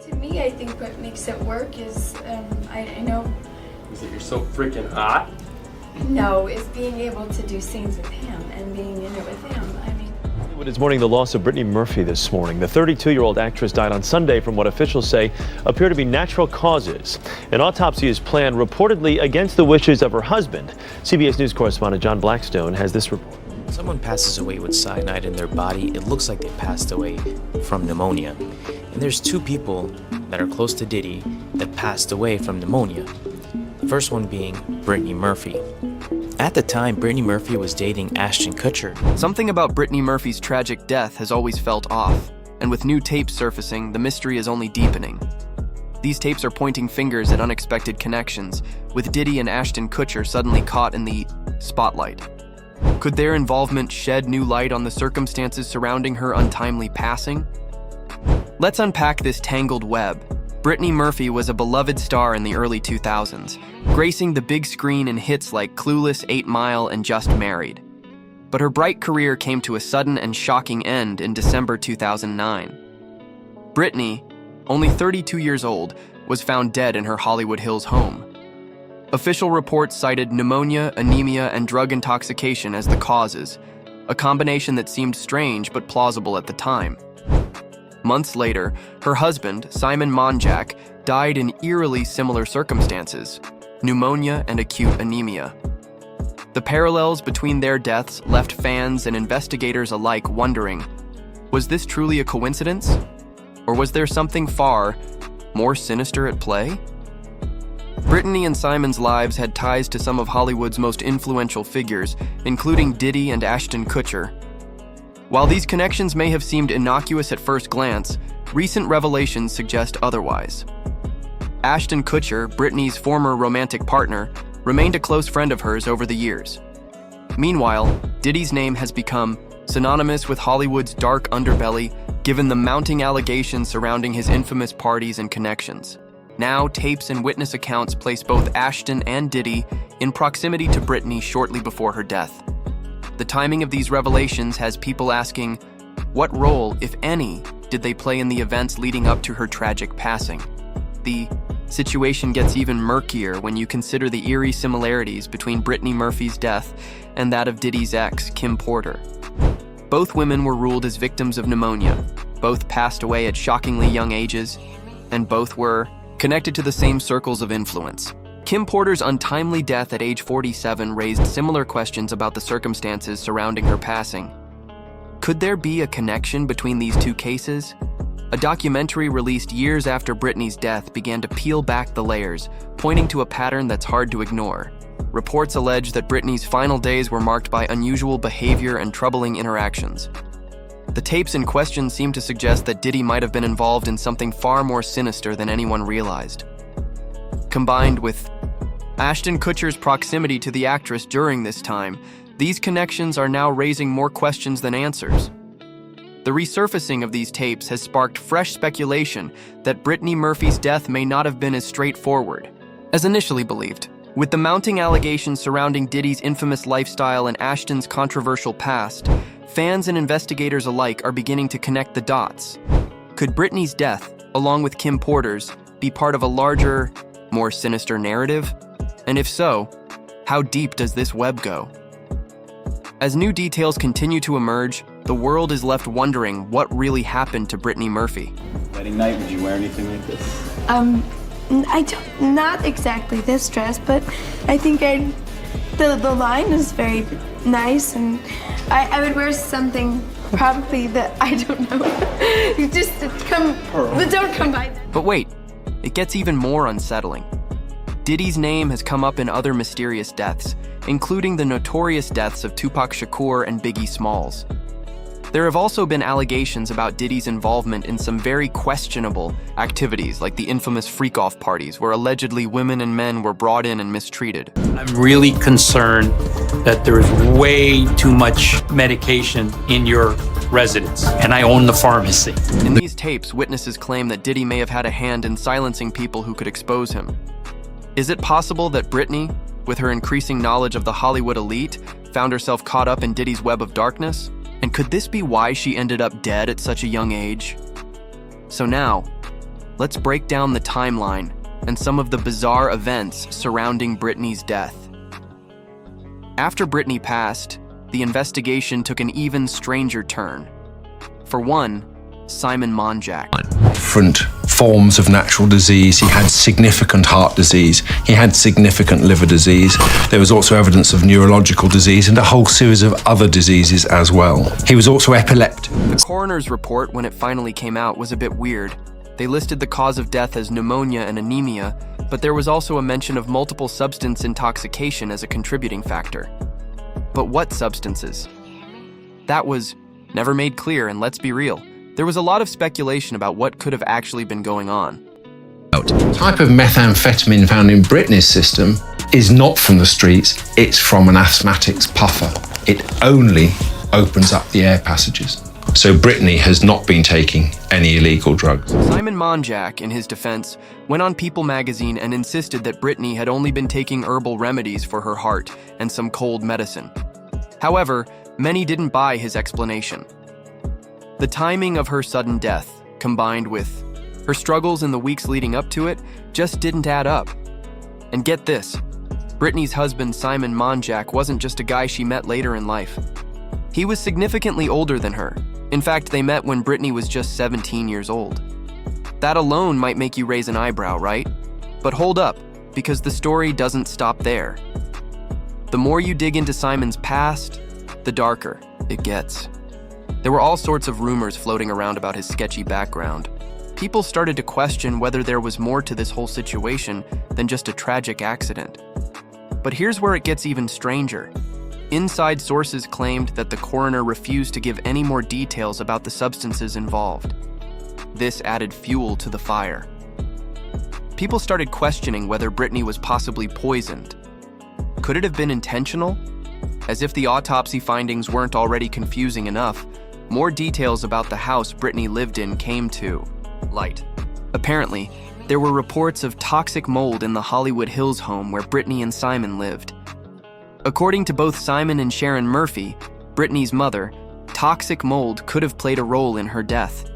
To me, I think what makes it work is, I know. Is that you're so freaking hot? No, is being able to do scenes with him and being in it with him. I mean. Hollywood is mourning the loss of Brittany Murphy this morning. The 32-year-old actress died on Sunday from what officials say appear to be natural causes. An autopsy is planned, reportedly against the wishes of her husband. CBS News correspondent John Blackstone has this report. Someone passes away with cyanide in their body. It looks like they passed away from pneumonia. And there's two people that are close to Diddy that passed away from pneumonia. The first one being Brittany Murphy. At the time, Brittany Murphy was dating Ashton Kutcher. Something about Brittany Murphy's tragic death has always felt off, and with new tapes surfacing, the mystery is only deepening. These tapes are pointing fingers at unexpected connections, with Diddy and Ashton Kutcher suddenly caught in the spotlight. Could their involvement shed new light on the circumstances surrounding her untimely passing? Let's unpack this tangled web. Brittany Murphy was a beloved star in the early 2000s, gracing the big screen in hits like Clueless, 8 Mile, and Just Married. But her bright career came to a sudden and shocking end in December 2009. Brittany, only 32 years old, was found dead in her Hollywood Hills home. Official reports cited pneumonia, anemia, and drug intoxication as the causes, a combination that seemed strange but plausible at the time. Months later, her husband, Simon Monjack, died in eerily similar circumstances, pneumonia and acute anemia. The parallels between their deaths left fans and investigators alike wondering, was this truly a coincidence? Or was there something far more sinister at play? Brittany and Simon's lives had ties to some of Hollywood's most influential figures, including Diddy and Ashton Kutcher. While these connections may have seemed innocuous at first glance, recent revelations suggest otherwise. Ashton Kutcher, Brittany's former romantic partner, remained a close friend of hers over the years. Meanwhile, Diddy's name has become synonymous with Hollywood's dark underbelly, given the mounting allegations surrounding his infamous parties and connections. Now, tapes and witness accounts place both Ashton and Diddy in proximity to Brittany shortly before her death. The timing of these revelations has people asking, what role, if any, did they play in the events leading up to her tragic passing? The situation gets even murkier when you consider the eerie similarities between Brittany Murphy's death and that of Diddy's ex, Kim Porter. Both women were ruled as victims of pneumonia, both passed away at shockingly young ages, and both were connected to the same circles of influence. Kim Porter's untimely death at age 47 raised similar questions about the circumstances surrounding her passing. Could there be a connection between these two cases? A documentary released years after Brittany's death began to peel back the layers, pointing to a pattern that's hard to ignore. Reports allege that Brittany's final days were marked by unusual behavior and troubling interactions. The tapes in question seem to suggest that Diddy might have been involved in something far more sinister than anyone realized. Combined with Ashton Kutcher's proximity to the actress during this time, these connections are now raising more questions than answers. The resurfacing of these tapes has sparked fresh speculation that Brittany Murphy's death may not have been as straightforward as initially believed. With the mounting allegations surrounding Diddy's infamous lifestyle and Ashton's controversial past, fans and investigators alike are beginning to connect the dots. Could Brittany's death, along with Kim Porter's, be part of a larger, more sinister narrative? And if so, how deep does this web go? As new details continue to emerge, the world is left wondering what really happened to Brittany Murphy. Wedding night, would you wear anything like this? Not exactly this dress, but I think the line is very nice, and I would wear something probably that, I don't know, just to come, but don't come by that. But wait, it gets even more unsettling. Diddy's name has come up in other mysterious deaths, including the notorious deaths of Tupac Shakur and Biggie Smalls. There have also been allegations about Diddy's involvement in some very questionable activities, like the infamous freak-off parties, where allegedly women and men were brought in and mistreated. I'm really concerned that there is way too much medication in your residence, and I own the pharmacy. In these tapes, witnesses claim that Diddy may have had a hand in silencing people who could expose him. Is it possible that Brittany, with her increasing knowledge of the Hollywood elite, found herself caught up in Diddy's web of darkness? And could this be why she ended up dead at such a young age? So now, let's break down the timeline and some of the bizarre events surrounding Britney's death. After Britney passed, the investigation took an even stranger turn. For one, Simon Monjack. Different forms of natural disease. He had significant heart disease. He had significant liver disease. There was also evidence of neurological disease and a whole series of other diseases as well. He was also epileptic. The coroner's report, when it finally came out, was a bit weird. They listed the cause of death as pneumonia and anemia, but there was also a mention of multiple substance intoxication as a contributing factor. But what substances? That was never made clear, and let's be real, there was a lot of speculation about what could have actually been going on. The type of methamphetamine found in Britney's system is not from the streets, it's from an asthmatic's puffer. It only opens up the air passages. So Britney has not been taking any illegal drugs. Simon Monjack, in his defense, went on People magazine and insisted that Britney had only been taking herbal remedies for her heart and some cold medicine. However, many didn't buy his explanation. The timing of her sudden death, combined with her struggles in the weeks leading up to it, just didn't add up. And get this, Britney's husband Simon Monjack wasn't just a guy she met later in life. He was significantly older than her. In fact, they met when Britney was just 17 years old. That alone might make you raise an eyebrow, right? But hold up, because the story doesn't stop there. The more you dig into Simon's past, the darker it gets. There were all sorts of rumors floating around about his sketchy background. People started to question whether there was more to this whole situation than just a tragic accident. But here's where it gets even stranger. Inside sources claimed that the coroner refused to give any more details about the substances involved. This added fuel to the fire. People started questioning whether Britney was possibly poisoned. Could it have been intentional? As if the autopsy findings weren't already confusing enough, more details about the house Britney lived in came to light. Apparently, there were reports of toxic mold in the Hollywood Hills home where Britney and Simon lived. According to both Simon and Sharon Murphy, Britney's mother, toxic mold could have played a role in her death.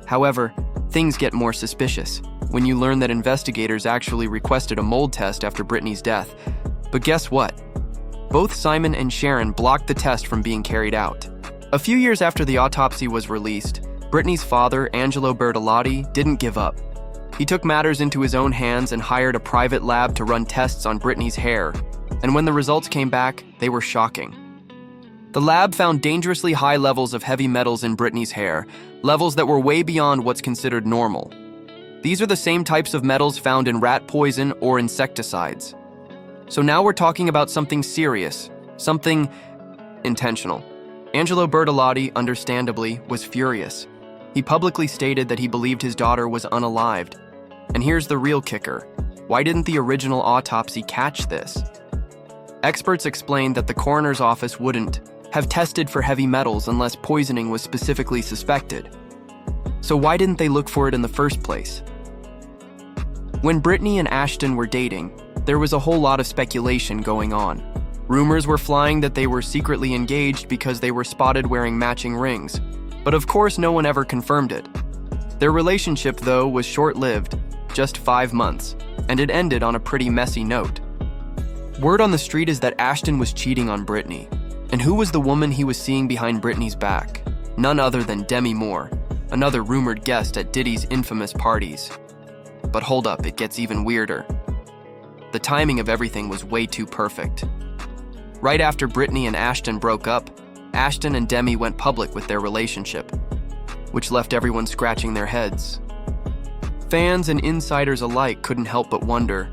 However, things get more suspicious when you learn that investigators actually requested a mold test after Britney's death. But guess what? Both Simon and Sharon blocked the test from being carried out. A few years after the autopsy was released, Britney's father, Angelo Bertolotti, didn't give up. He took matters into his own hands and hired a private lab to run tests on Britney's hair. And when the results came back, they were shocking. The lab found dangerously high levels of heavy metals in Britney's hair, levels that were way beyond what's considered normal. These are the same types of metals found in rat poison or insecticides. So now we're talking about something serious, something intentional. Angelo Bertolotti, understandably, was furious. He publicly stated that he believed his daughter was unalived. And here's the real kicker. Why didn't the original autopsy catch this? Experts explained that the coroner's office wouldn't have tested for heavy metals unless poisoning was specifically suspected. So why didn't they look for it in the first place? When Britney and Ashton were dating, there was a whole lot of speculation going on. Rumors were flying that they were secretly engaged because they were spotted wearing matching rings. But of course, no one ever confirmed it. Their relationship, though, was short-lived, just 5 months, and it ended on a pretty messy note. Word on the street is that Ashton was cheating on Britney. And who was the woman he was seeing behind Britney's back? None other than Demi Moore, another rumored guest at Diddy's infamous parties. But hold up, it gets even weirder. The timing of everything was way too perfect. Right after Britney and Ashton broke up, Ashton and Demi went public with their relationship, which left everyone scratching their heads. Fans and insiders alike couldn't help but wonder,